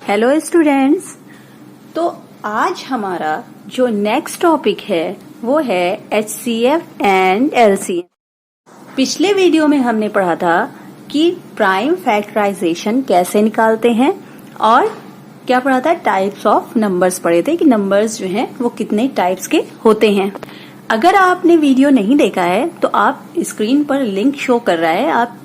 Hello students. तो आज हमारा जो नेक्स्ट टॉपिक है वो है HCF एंड LCM। पिछले वीडियो में हमने पढ़ा था कि प्राइम फैक्टराइजेशन कैसे निकालते हैं और क्या पढ़ा था, टाइप्स ऑफ नंबर्स पढ़े थे कि नंबर्स जो हैं वो कितने टाइप्स के होते हैं। अगर आपने वीडियो नहीं देखा है तो आप स्क्रीन पर लिंक शो कर रहा है, आप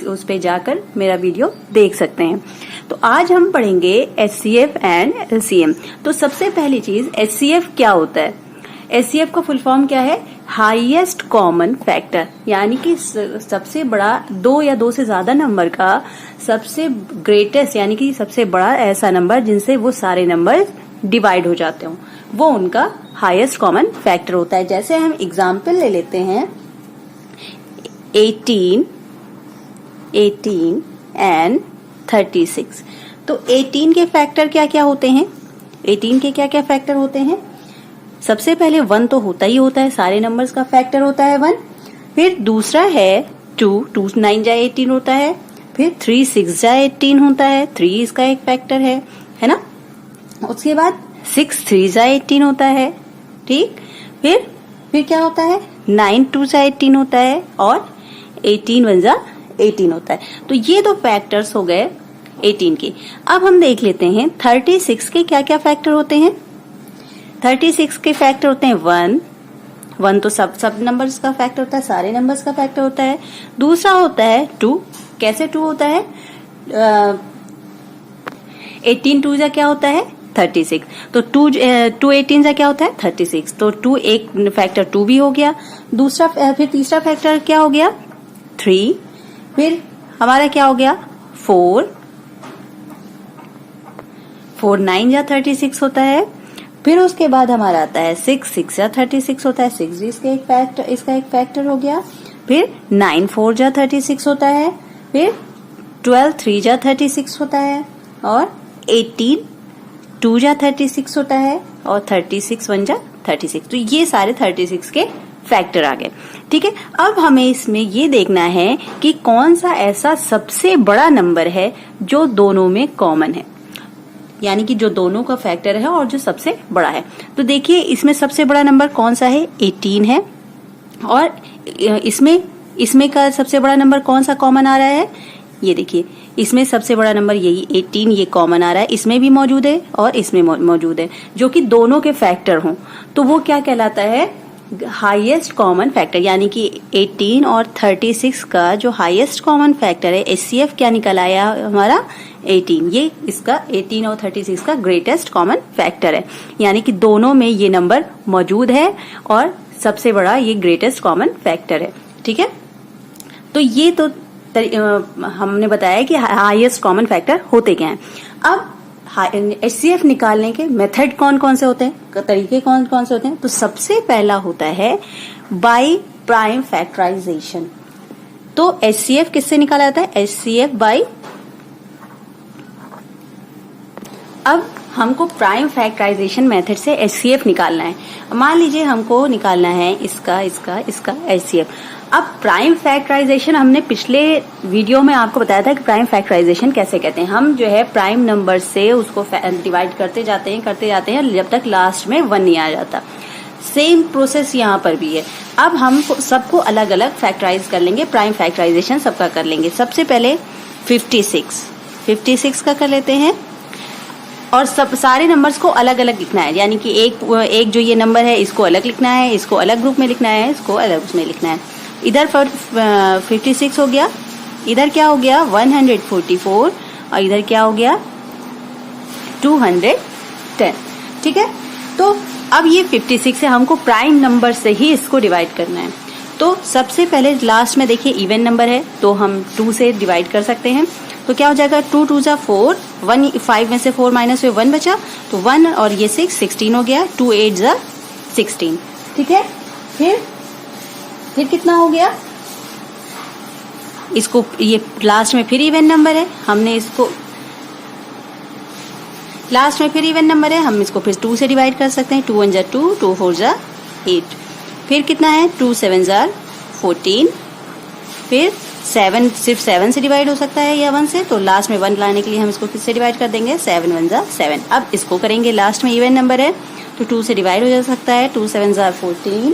उस पे जाकर मेरा वीडियो देख सकते हैं। तो आज हम पढ़ेंगे HCF एंड LCM। तो सबसे पहली चीज HCF क्या होता है। HCF का फुल फॉर्म क्या है, हाईएस्ट कॉमन फैक्टर, यानी कि सबसे बड़ा दो या दो से ज्यादा नंबर का सबसे ग्रेटेस्ट यानी कि सबसे बड़ा ऐसा नंबर जिनसे वो सारे नंबर डिवाइड हो जाते हो, वो उनका हाईएस्ट कॉमन फैक्टर होता है। जैसे हम एग्जाम्पल ले लेते हैं 18 एंड 36। तो 18 के फैक्टर क्या क्या होते हैं, 18 के क्या क्या फैक्टर होते हैं। सबसे पहले 1 तो होता ही होता है, सारे नंबर्स का फैक्टर होता है 1। फिर दूसरा है 2 9 जा 18 होता है। फिर 3 6 जा 18 होता है, 3 इसका एक फैक्टर है ना। उसके बाद 6 3 जा 18 होता है, ठीक। फिर क्या होता है, 9 2 जा 18 होता है और 18 1 जा 18 होता है। तो ये दो फैक्टर्स हो गए 18 के। अब हम देख लेते हैं 36 के क्या क्या फैक्टर होते हैं। 36 के फैक्टर होते हैं 1 तो सब नंबर्स का फैक्टर होता है, सारे नंबर्स का फैक्टर होता है। दूसरा होता है 2। कैसे 2 होता है, 18 2 जा क्या होता है 36। तो 2 18 जा क्या होता है 36। तो 2 एक फैक्टर 2 भी हो गया। फिर तीसरा फैक्टर क्या हो गया 3। फिर हमारा क्या हो गया 4 9 जा 36 होता है। फिर उसके बाद हमारा आता है 6 जा 36 होता है, 6 भी इसका एक फैक्टर हो गया। फिर 9 4 जा 36 होता है। फिर 12 3 जा 36 होता है और 18 2 जा 36 होता है और 36 1 जा 36। तो ये सारे 36 के फैक्टर आ गए, ठीक है। अब हमें इसमें ये देखना है कि कौन सा ऐसा सबसे बड़ा नंबर है जो दोनों में कॉमन है, यानी कि जो दोनों का फैक्टर है और जो सबसे बड़ा है। तो देखिए इसमें सबसे बड़ा नंबर कौन सा है, 18 है। और इसमें का सबसे बड़ा नंबर कौन सा कॉमन आ रहा है, ये देखिए इसमें सबसे बड़ा नंबर यही 18 ये कॉमन आ रहा है, इसमें भी मौजूद है और इसमें मौजूद है, जो कि दोनों के फैक्टर हों। तो वो क्या कहलाता है, हाईएस्ट कॉमन फैक्टर। यानी कि 18 और 36 का जो हाईएस्ट कॉमन फैक्टर है, HCF क्या निकल आया हमारा 18। ये इसका 18 और 36 का ग्रेटेस्ट कॉमन फैक्टर है, यानी कि दोनों में ये नंबर मौजूद है और सबसे बड़ा ये ग्रेटेस्ट कॉमन फैक्टर है, ठीक है। तो ये तो हमने बताया कि हाईएस्ट कॉमन फैक्टर होते क्या हैं। अब HCF निकालने के मेथड कौन कौन से होते हैं, तरीके कौन कौन से होते हैं। तो सबसे पहला होता है बाय प्राइम फैक्टराइजेशन। तो HCF किससे निकाला जाता है, HCF बाय। अब हमको प्राइम फैक्टराइजेशन मेथड से HCF निकालना है। मान लीजिए हमको निकालना है इसका HCF। अब प्राइम फैक्टराइजेशन हमने पिछले वीडियो में आपको बताया था कि प्राइम फैक्टराइजेशन कैसे कहते हैं। हम जो है प्राइम नंबर से उसको डिवाइड करते जाते हैं जब तक लास्ट में 1 नहीं आ जाता। सेम प्रोसेस यहाँ पर भी है। अब हम सबको अलग अलग फैक्टराइज कर लेंगे, प्राइम फैक्टराइजेशन सबका कर लेंगे। सबसे पहले 56 का कर लेते हैं और सारे नंबर्स को अलग अलग लिखना है, यानी कि एक जो ये नंबर है इसको अलग लिखना है, इसको अलग ग्रुप में लिखना है, इसको अलग उसमें लिखना है। इधर 56 हो गया, इधर क्या हो गया 144 और इधर क्या हो गया 210, ठीक है। तो अब ये 56 है, हमको प्राइम नंबर से ही इसको डिवाइड करना है। तो सबसे पहले लास्ट में देखिए इवन नंबर है तो हम 2 से डिवाइड कर सकते हैं। तो क्या हो जाएगा 2 2 जा 4, 5 में से 4 माइनस हुए 1 बचा, तो 1 और ये 16 हो गया, 2 8 जा 16, ठीक है। फिर कितना हो गया, इसको ये लास्ट में फिर इवन नंबर है, हमने इसको लास्ट में फिर इवन नंबर है, हम इसको फिर 2 से डिवाइड कर सकते हैं। 2 1 जा 2, 2 4 जा 8। फिर कितना है 2 7 जा 14। फिर 7 सिर्फ 7 से डिवाइड हो सकता है या 1 से, तो लास्ट में 1 लाने के लिए हम इसको किससे डिवाइड कर देंगे, 7 1 जा 7। अब इसको करेंगे, लास्ट में इवन नंबर है तो 2 से डिवाइड हो जा सकता है, 2 7 जा 14,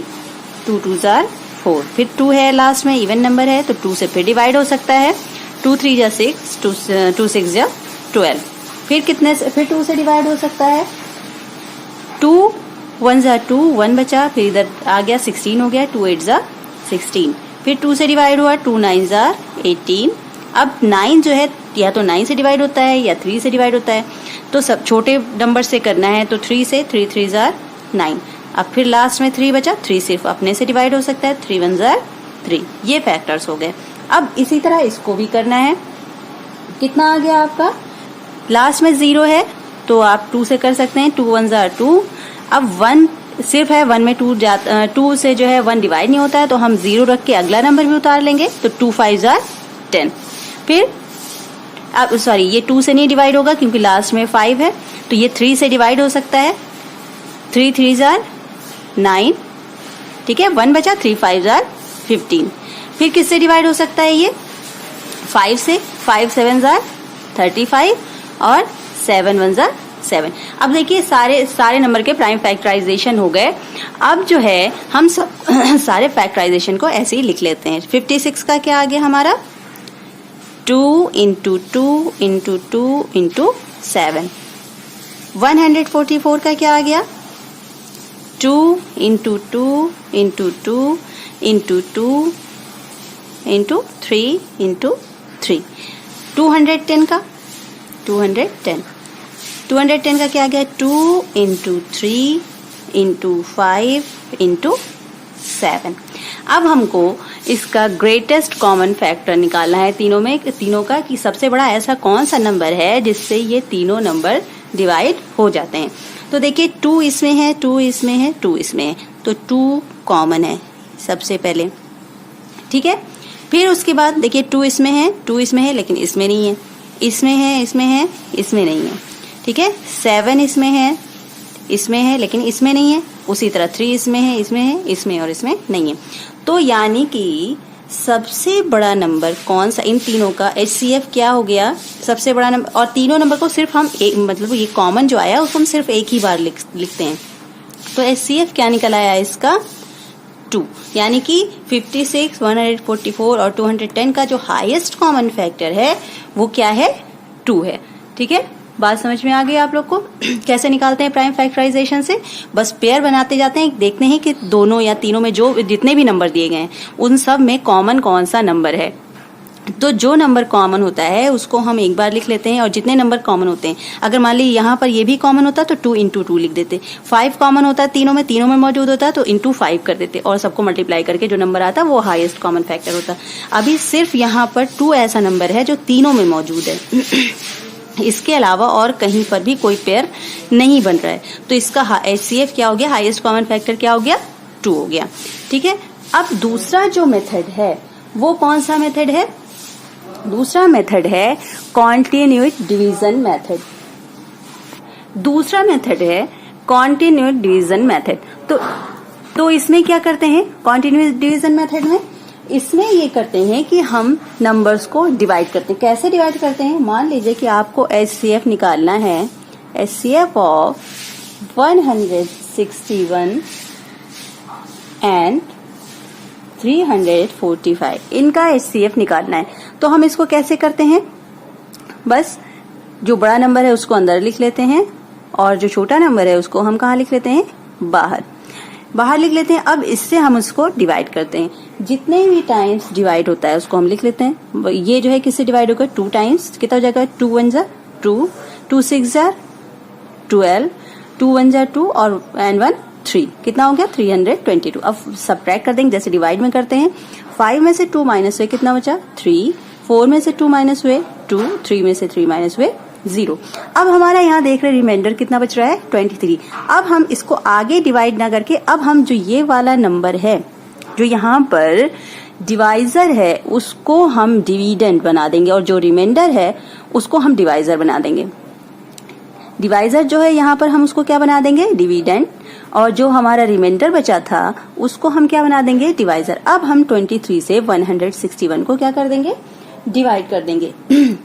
2 2 जा 4, फिर 2 है लास्ट में, इवन नंबर है तो 2 से फिर डिवाइड हो सकता है, 2 3 जा 6, 2 6 जा 12, फिर कितने से, फिर 2 से डिवाइड हो सकता है, 2 1 जा 2, 1 बचा, फिर इधर आ गया 16 हो गया, 2 8 जा 16, फिर 2 से डिवाइड हुआ, 2 9 जा 18। अब 9 जो है या तो 9 से डिवाइड होता है या 3 से डिवाइड होता है, तो सब छोटे नंबर से करना है तो 3 से, 3 3 जा 9। अब फिर लास्ट में 3 बचा, 3 सिर्फ अपने से डिवाइड हो सकता है, 3 1 जा 3। ये फैक्टर्स हो गए। अब इसी तरह इसको भी करना है। कितना आ गया आपका, लास्ट में 0 है तो आप 2 से कर सकते हैं, 2 1 जा 2। अब 1 सिर्फ है, 1 में 2 से जो है 1 डिवाइड नहीं होता है, तो हम 0 रख के अगला नंबर भी उतार लेंगे, तो 2 5 जा 10। फिर अब सॉरी, ये 2 से नहीं डिवाइड होगा क्योंकि लास्ट में 5 है, तो ये 3 से डिवाइड हो सकता है, 3 3 जा 9, ठीक है, 1 बचा, 3 5 जा 15। फिर किससे डिवाइड हो सकता है ये, 5 से, 5 7 जा 35 और 7 1 जा 7। अब देखिए सारे नंबर के प्राइम फैक्टराइजेशन हो गए। अब जो है हम सब सारे फैक्टराइजेशन को ऐसे ही लिख लेते हैं। 56 का क्या आ गया हमारा, 2 इंटू 2 इंटू 2 इंटू 7। 144 का क्या आ गया, 2 into 2 into 2 into 2 into 3 into 3। 210 का 210 का क्या आ गया, 2 इंटू 3 इंटू 5 इंटू 7। अब हमको इसका ग्रेटेस्ट कॉमन फैक्टर निकालना है तीनों का, कि सबसे बड़ा ऐसा कौन सा नंबर है जिससे ये तीनों नंबर डिवाइड हो जाते हैं। तो देखिए 2 इसमें है, 2 इसमें है, 2 इसमें है, तो 2 कॉमन है सबसे पहले, ठीक है। फिर उसके बाद देखिए 2 इसमें है, 2 इसमें है लेकिन इसमें नहीं है, इसमें है, इसमें है, इसमें नहीं है, ठीक है। 7 इसमें है लेकिन इसमें नहीं है। उसी तरह 3 इसमें है, इसमें और इसमें नहीं है। तो यानी कि सबसे बड़ा नंबर कौन सा इन तीनों का, HCF क्या हो गया सबसे बड़ा नंबर। और तीनों नंबर को सिर्फ हम एक, मतलब ये कॉमन जो आया उसको हम सिर्फ एक ही बार लिखते हैं। तो HCF क्या निकल आया इसका, 2। यानी कि 56, 144 और 210 का जो हाईएस्ट कॉमन फैक्टर है वो क्या है, 2 है, ठीक है। बात समझ में आ गई आप लोग को कैसे निकालते हैं प्राइम फैक्टराइजेशन से। बस पेयर बनाते जाते हैं, देखते हैं कि दोनों या तीनों में जो जितने भी नंबर दिए गए हैं उन सब में कॉमन कौन सा नंबर है। तो जो नंबर कॉमन होता है उसको हम एक बार लिख लेते हैं, और जितने नंबर कॉमन होते हैं, अगर मान ली यहाँ पर ये भी कॉमन होता तो 2 इंटू 2 लिख देते। 5 कॉमन होता है तीनों में मौजूद होता है तो इंटू 5 कर देते, और सबको मल्टीप्लाई करके जो नंबर आता वो हाईएस्ट कॉमन फैक्टर होता। अभी सिर्फ यहाँ पर 2 ऐसा नंबर है जो तीनों में मौजूद है इसके अलावा और कहीं पर भी कोई पेयर नहीं बन रहा है। तो इसका HCF क्या हो गया, हाईएस्ट कॉमन फैक्टर क्या हो गया, 2 हो गया, ठीक है। अब दूसरा जो मेथड है वो कौन सा मेथड है, दूसरा मेथड है कॉन्टिन्यूट डिवीजन मेथड। दूसरा मेथड है कॉन्टिन्यूट डिवीजन मेथड। तो इसमें क्या करते हैं, कॉन्टिन्यूस डिवीजन मेथड में इसमें ये करते हैं कि हम नंबर्स को डिवाइड करते हैं। कैसे डिवाइड करते हैं, मान लीजिए कि आपको HCF निकालना है, HCF ऑफ 161 एंड 345, इनका HCF निकालना है। तो हम इसको कैसे करते हैं, बस जो बड़ा नंबर है उसको अंदर लिख लेते हैं और जो छोटा नंबर है उसको हम कहाँ लिख लेते हैं, बाहर लिख लेते हैं। अब इससे हम उसको डिवाइड करते हैं, जितने भी टाइम्स डिवाइड होता है उसको हम लिख लेते हैं। ये जो है किससे डिवाइड होगा, 2 टाइम्स, कितना हो जाएगा, 2 1 जा 2, 2 6 जा 12, 2 1 जा 2 और एंड 1 3, कितना हो गया 322। अब सब्ट्रैक्ट कर देंगे जैसे डिवाइड में करते हैं। 5 में से 2 माइनस हुए कितना बचा 3, 4 में से 2 माइनस हुए 2, 3 में से 3 माइनस हुए 0। अब हमारा यहाँ देख रहे रिमाइंडर कितना बच रहा है 23। अब हम इसको आगे डिवाइड ना करके, अब हम जो ये वाला नंबर है जो यहाँ पर डिवाइजर है उसको हम डिविडेंड बना देंगे, और जो रिमाइंडर है उसको हम डिवाइजर बना देंगे। डिवाइजर जो है यहाँ पर हम उसको क्या बना देंगे, डिविडेंड, और जो हमारा रिमाइंडर बचा था उसको हम क्या बना देंगे, डिवाइजर। अब हम 23 से 161 को क्या कर देंगे, डिवाइड कर देंगे।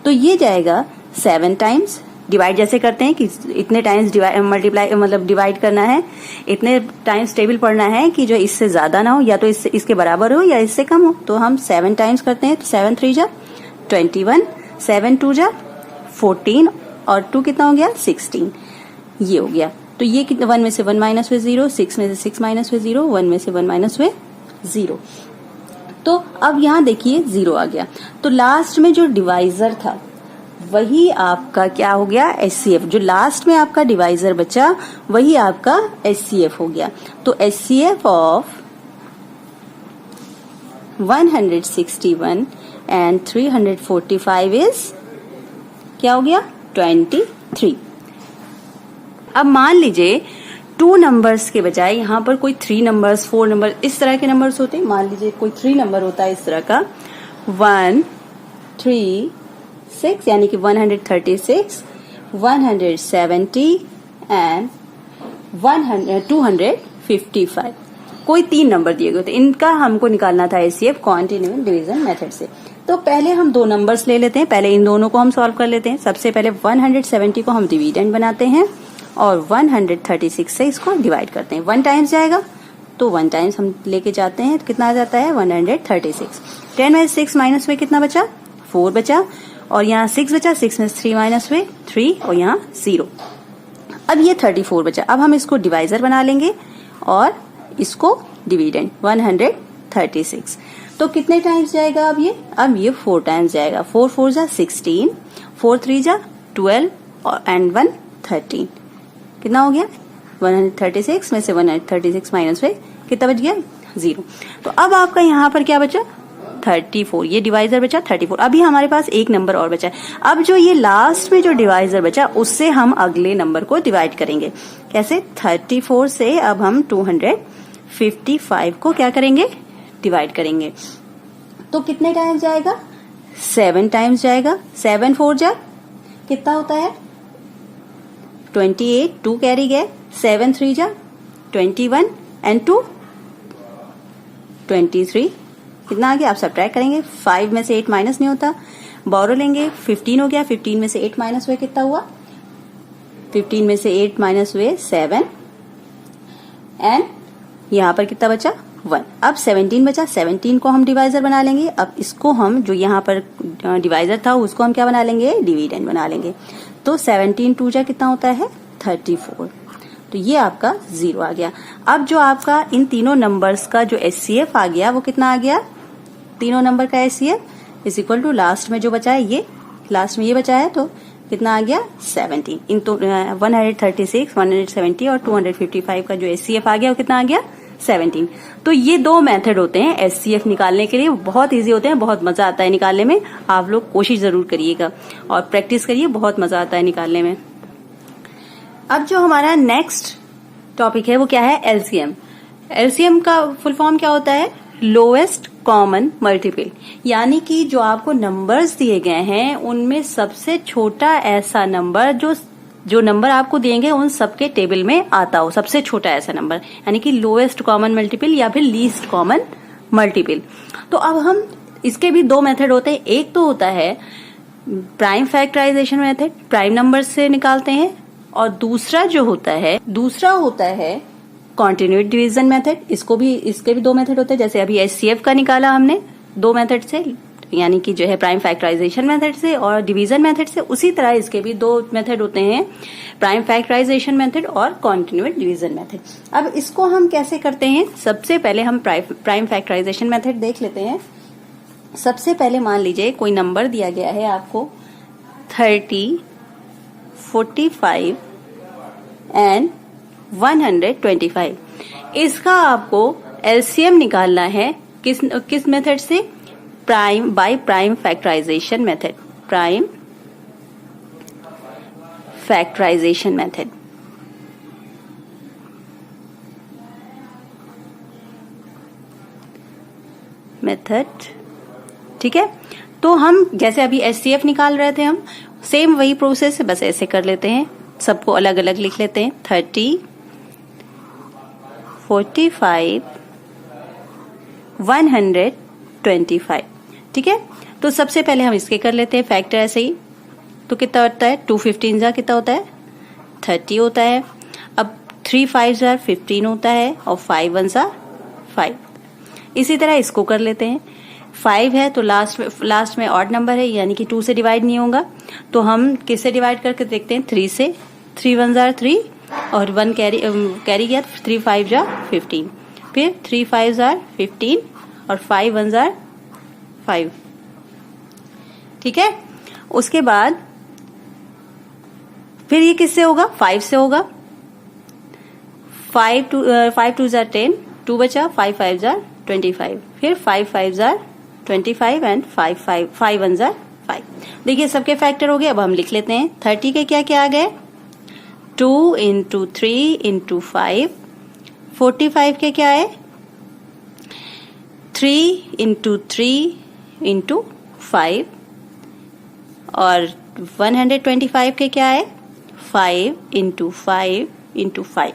तो ये जाएगा 7 टाइम्स। डिवाइड जैसे करते हैं कि इतने टाइम्स मल्टीप्लाई मतलब डिवाइड करना है, इतने टाइम्स टेबल पढ़ना है कि जो इससे ज्यादा ना हो, या तो इसके बराबर हो या इससे कम हो। तो हम 7 टाइम्स करते हैं, 7 3 जा 21, 7 2 जा 14 और 2 कितना हो गया 16, ये हो गया। तो ये कितना, 1 में से 1 माइनस हुए 0, 6 में से 6 माइनस हुए 0, 1 में से 1 माइनस हुए 0। तो अब यहाँ देखिए 0 आ गया। तो लास्ट में जो डिवाइजर था वही आपका क्या हो गया, एचसीएफ। जो लास्ट में आपका डिवाइजर बचा वही आपका एचसीएफ हो गया। तो एचसीएफ ऑफ 161 एंड 345 इज क्या हो गया, 23। अब मान लीजिए 2 नंबर्स के बजाय यहाँ पर कोई 3 नंबर्स, 4 नंबर, इस तरह के नंबर्स होते हैं। मान लीजिए कोई 3 नंबर होता है इस तरह का, 1 3 6, यानी कि 136, 170 एंड 255। कोई 3 नंबर दिए गए थे, इनका हमको निकालना था एचसीएफ कॉन्टिन्यूअस डिवीजन मेथड से। तो पहले हम 2 नंबर्स ले लेते हैं, पहले इन दोनों को हम सॉल्व कर लेते हैं। सबसे पहले 170 को हम डिविडेंड बनाते हैं और 136 से इसको डिवाइड करते हैं। 1 टाइम्स जाएगा तो 1 टाइम्स हम लेके जाते हैं, कितना आ जाता है 136। 10 में 6 माइनस हुए कितना बचा, 4 बचा, और यहाँ 6 बचा, 6 में 3 माइनस हुए 3 और यहाँ 0। अब ये 34 बचा। अब हम इसको डिवाइजर बना लेंगे और इसको डिविडेंड 136। तो कितने टाइम्स जाएगा अब ये 4 टाइम्स जाएगा। 4 4 जा 16, 4 3 जा 12 और एंड 1 13, कितना हो गया 136 में से 136 माइनस हुए कितना बच गया 0। तो अब आपका यहाँ पर क्या बचा 34, ये डिवाइजर बचा 34। अभी हमारे पास एक नंबर और बचा है। अब जो ये लास्ट में जो डिवाइजर बचा उससे हम अगले नंबर को डिवाइड करेंगे। कैसे, 34 से अब हम 255 को क्या करेंगे, डिवाइड करेंगे। तो कितने टाइम्स जाएगा, 7 टाइम्स जाएगा। 7 4 जा कितना होता है 28, 2 कैरी गए, 7 3 जा 21 एंड 2 23, कितना आ गया, आप सब्ट्रैक्ट करेंगे। 5 में से 8 माइनस नहीं होता, बोरो लेंगे, 15 हो गया। 15 में से 8 माइनस हुए कितना हुआ, 15 में से 8 माइनस हुए 7 एंड यहाँ पर कितना बचा 1। अब 17 बचा, 17 को हम डिवाइजर बना लेंगे। अब इसको हम जो यहाँ पर डिवाइजर था उसको हम क्या बना लेंगे, डिविडेंड बना लेंगे। तो 17 2 जा कितना होता है 34। तो ये आपका 0 आ गया। अब जो आपका इन तीनों नंबर्स का जो एचसीएफ आ गया वो कितना आ गया, तीनों नंबर का HCF is equal to last में जो बचा है, ये लास्ट में ये बचा है तो कितना आ गया 17। इन तो 136, 170 और 255 का जो एचसीएफ आ गया वो कितना आ गया 17। तो ये 2 मेथड होते हैं एचसीएफ निकालने के लिए, बहुत इजी होते हैं, बहुत मजा आता है निकालने में। आप लोग कोशिश जरूर करिएगा और प्रैक्टिस करिए, बहुत मजा आता है निकालने में। अब जो हमारा नेक्स्ट टॉपिक है वो क्या है, एलसीएम। एलसीएम का फुल फॉर्म क्या होता है, लोएस्ट कॉमन मल्टीपल। यानी कि जो आपको नंबर्स दिए गए हैं उनमें सबसे छोटा ऐसा नंबर जो नंबर आपको देंगे उन सबके टेबल में आता हो, सबसे छोटा ऐसा नंबर, यानी कि लोएस्ट कॉमन मल्टीपल या फिर लीस्ट कॉमन मल्टीपल। तो अब हम इसके भी 2 मेथड होते हैं। एक तो होता है prime factorization method, prime number से निकालते हैं, और दूसरा होता है कॉन्टिन्यूस डिवीजन मेथड। इसके भी 2 मेथड होते हैं। जैसे अभी एचसीएफ का निकाला हमने 2 मेथड से, यानी कि जो है प्राइम फैक्टराइजेशन मेथड से और डिवीजन मेथड से, उसी तरह इसके भी 2 मेथड होते हैं, प्राइम फैक्टराइजेशन मेथड और कॉन्टिन्यूस डिवीजन मेथड। अब इसको हम कैसे करते हैं, सबसे पहले हम प्राइम फैक्टराइजेशन मेथड देख लेते हैं। सबसे पहले मान लीजिए कोई नंबर दिया गया है आपको 30, 45 एंड 125। इसका आपको एलसीएम निकालना है किस मेथड से, by prime factorization method, prime factorization method. ठीक है। तो हम जैसे अभी एचसीएफ निकाल रहे थे, हम सेम वही प्रोसेस है, बस ऐसे कर लेते हैं, सबको अलग अलग लिख लेते हैं। 30, 45, 125। ठीक है, तो सबसे पहले हम इसके कर लेते हैं फैक्टर ऐसे ही। तो कितना होता है, 2 15 जा कितना होता है, 30 होता है। अब 3 5 जा 15 होता है और 5 1 जा 5। इसी तरह इसको कर लेते हैं। 5 है तो लास्ट में ऑड नंबर है, यानी कि 2 से डिवाइड नहीं होगा, तो हम किससे डिवाइड करके देखते हैं, 3 से। 3 1 जा 3 और 1 कैरी गया, 3 5 जा 15, फिर 3 5 जा 15 और 5 1 जा 5। ठीक है, उसके बाद फिर ये किससे होगा, 5 से होगा। 5 2 जा 10, 2 बचा, 5 5 जा 25, फिर 5 5 जा 25 एंड 5 1 जा 5। देखिए सबके फैक्टर हो गए। अब हम लिख लेते हैं। 30 के क्या क्या आ गए, 2 इंटू 3 इंटू 5। 45 के क्या है, 3 इंटू 3 इंटू 5। और 125 के क्या है, 5 इंटू 5 इंटू 5।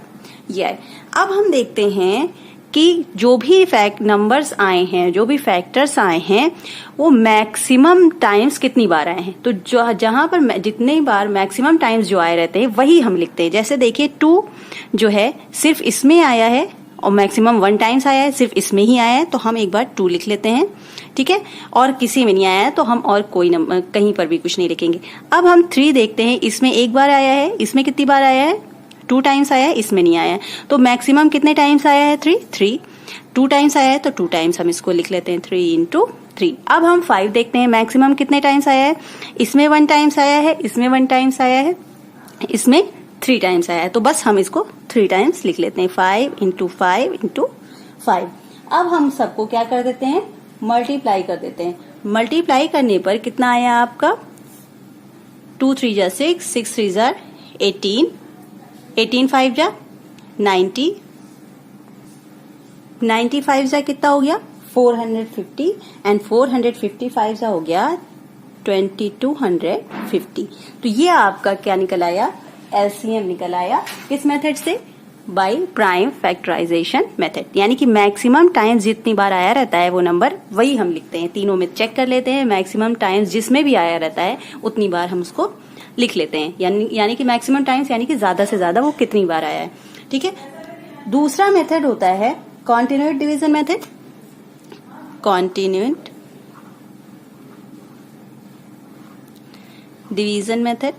ये है। अब हम देखते हैं कि जो भी नंबर्स आए हैं, जो भी फैक्टर्स आए हैं, वो मैक्सिमम टाइम्स कितनी बार आए हैं। तो जहां पर जितने बार मैक्सिमम टाइम्स जो आए रहते हैं वही हम लिखते हैं। जैसे देखिए 2 जो है सिर्फ इसमें आया है और मैक्सिमम 1 टाइम्स आया है, सिर्फ इसमें ही आया है, तो हम एक बार 2 लिख लेते हैं। ठीक है, और किसी में नहीं आया है तो हम और कोई नंबर कहीं पर भी कुछ नहीं लिखेंगे। अब हम 3 देखते हैं, इसमें एक बार आया है, इसमें कितनी बार आया है, 2 टाइम्स आया है, इसमें नहीं आया है, तो मैक्सिमम कितने टाइम्स आया है, 3। 2 टाइम्स आया है तो 2 टाइम्स हम इसको लिख लेते हैं, 3 इंटू 3। अब हम 5 देखते हैं, मैक्सिमम कितने टाइम्स आया है, इसमें 1 टाइम्स आया है, इसमें 1 टाइम्स आया है, इसमें 3 टाइम्स आया है, तो बस हम इसको 3 टाइम्स लिख लेते हैं, 5 इंटू 5 इंटू 5। अब हम सबको क्या कर देते हैं, मल्टीप्लाई कर देते हैं। मल्टीप्लाई करने पर कितना आया आपका, 2 3 जा 6, 6 3 जा 18, 18 5 जा 90, 95 जा कितना हो गया, 450 एंड 455 जा हो गया 2250। तो ये आपका क्या निकल आया, एलसीएम निकल आया। किस मेथड से, बाय प्राइम फैक्टराइजेशन मेथड। यानी कि मैक्सिमम टाइम्स जितनी बार आया रहता है वो नंबर वही हम लिखते हैं। तीनों में चेक कर लेते हैं, मैक्सिमम टाइम्स जिसमें भी आया रहता है उतनी बार हम उसको लिख लेते हैं। यानी कि मैक्सिमम टाइम्स यानी कि ज्यादा से ज्यादा वो कितनी बार आया है। ठीक है, दूसरा मेथड होता है continued division method. Continued division method.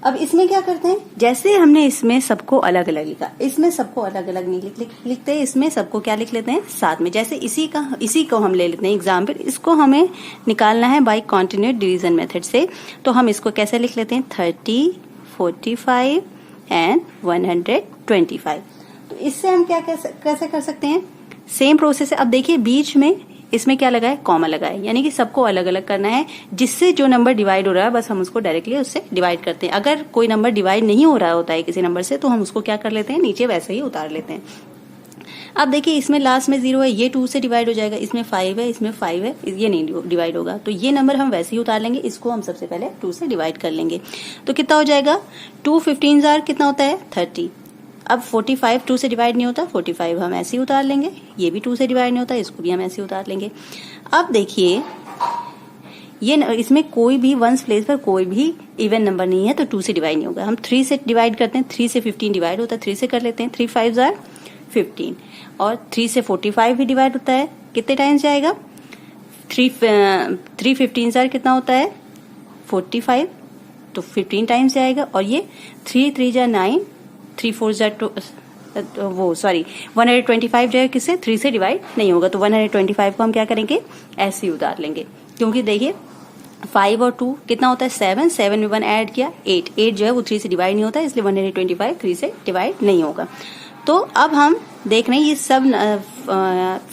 अब इसमें क्या करते हैं, जैसे हमने इसमें सबको अलग अलग लिखा, इसमें सबको अलग अलग नहीं लिखते, इसमें सबको क्या लिख लेते हैं साथ में। जैसे इसी को हम ले लेते हैं एग्जाम्पल, इसको हमें निकालना है बाय कॉन्टिन्यूट डिवीजन मेथड से, तो हम इसको कैसे लिख लेते हैं, 30, 45 एंड 125। तो इससे हम क्या कैसे कर सकते हैं, सेम प्रोसेस है। अब देखिए बीच में इसमें क्या लगा है, कॉमा लगा है, यानी कि सबको अलग अलग करना है। जिससे जो नंबर डिवाइड हो रहा है बस हम उसको डायरेक्टली उससे डिवाइड करते हैं। अगर कोई नंबर डिवाइड नहीं हो रहा होता है किसी नंबर से तो हम उसको क्या कर लेते हैं, नीचे वैसे ही उतार लेते हैं। अब देखिए इसमें लास्ट में 0 है, ये 2 से डिवाइड हो जाएगा, इसमें 5 है, इसमें 5 है, ये नहीं डिवाइड होगा, तो ये नंबर हम वैसे ही उतार लेंगे। इसको हम सबसे पहले 2 से डिवाइड कर लेंगे, तो कितना हो जाएगा, 2 15 जार कितना होता है, 30। अब 45 2 से डिवाइड नहीं होता, 45 हम ऐसे ही उतार लेंगे। ये भी 2 से डिवाइड नहीं होता, इसको भी हम ऐसे ही उतार लेंगे। अब देखिए ये इसमें कोई भी वंस प्लेस पर कोई भी इवन नंबर नहीं है, तो 2 से डिवाइड नहीं होगा। हम 3 से डिवाइड करते हैं, 3 से 15 डिवाइड होता है, 3 से कर लेते हैं, 3 5 जार 15। और 3 से 45 भी डिवाइड होता है, कितने टाइम्स जाएगा, 3 15 जार कितना होता है, 45, तो 15 टाइम्स जाएगा। और ये 3 3 जार 9, 3 4 जार 125 जो है किससे, 3 से डिवाइड नहीं होगा, तो 125 को हम क्या करेंगे, ऐसे ही उतार लेंगे। क्योंकि देखिए 5 और 2 कितना होता है, 7, 7 में 1 ऐड किया 8, 8 जो है वो 3 से डिवाइड नहीं होता है, इसलिए 125 3 से डिवाइड नहीं होगा। तो अब हम देख रहे हैं ये सब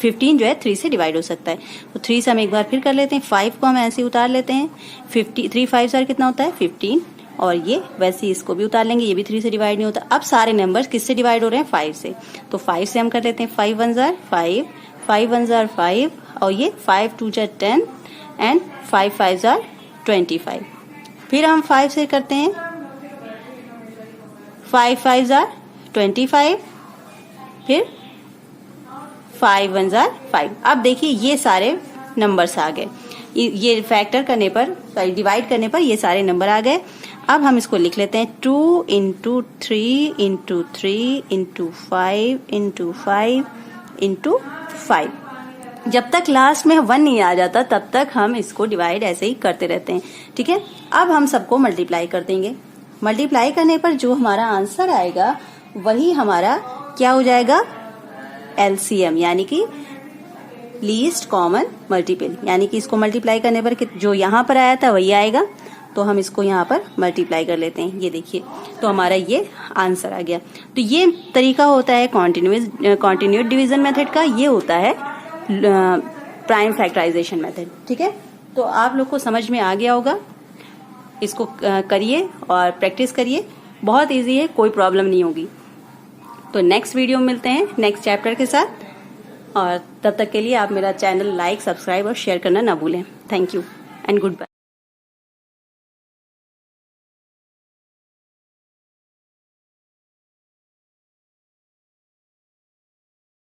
15 जो है 3 से डिवाइड हो सकता है, तो 3 से हम एक बार फिर कर लेते हैं, 5 को हम ऐसे ही उतार लेते हैं, 3 5 जार कितना होता है 15, और ये वैसे ही इसको भी उतार लेंगे, ये भी 3 से डिवाइड नहीं होता। अब सारे नंबर्स किससे डिवाइड हो रहे हैं, 5 से, तो 5 से हम कर लेते हैं, 5 1 जार 5, 5 1 जार 5, और ये 5 2 जार 10 एंड 5 5 जार 25। फिर हम 5 से करते हैं, 5 5 जार 25, फिर 5 1 जार 5। अब देखिए ये सारे नंबर्स आ गए, ये फैक्टर करने पर, सॉरी डिवाइड करने पर ये सारे नंबर आ गए। अब हम इसको लिख लेते हैं 2 into 3 into 3 into 5 into 5 into 5। जब तक लास्ट में 1 नहीं आ जाता तब तक हम इसको डिवाइड ऐसे ही करते रहते हैं, ठीक है। अब हम सबको मल्टीप्लाई कर देंगे। मल्टीप्लाई करने पर जो हमारा आंसर आएगा वही हमारा क्या हो जाएगा, एलसीएम, यानी कि लीस्ट कॉमन मल्टीपल, यानी कि इसको मल्टीप्लाई करने पर जो यहाँ पर आया था वही आएगा, तो हम इसको यहाँ पर मल्टीप्लाई कर लेते हैं। ये देखिए, तो हमारा ये आंसर आ गया। तो ये तरीका होता है कॉन्टिन्यूस डिवीजन मेथड का, ये होता है प्राइम फैक्टराइजेशन मेथड, ठीक है। तो आप लोग को समझ में आ गया होगा, इसको करिए और प्रैक्टिस करिए, बहुत इजी है, कोई प्रॉब्लम नहीं होगी। तो नेक्स्ट वीडियो में मिलते हैं नेक्स्ट चैप्टर के साथ, और तब तक के लिए आप मेरा चैनल लाइक, सब्सक्राइब और शेयर करना ना भूलें। Thank you and good bye.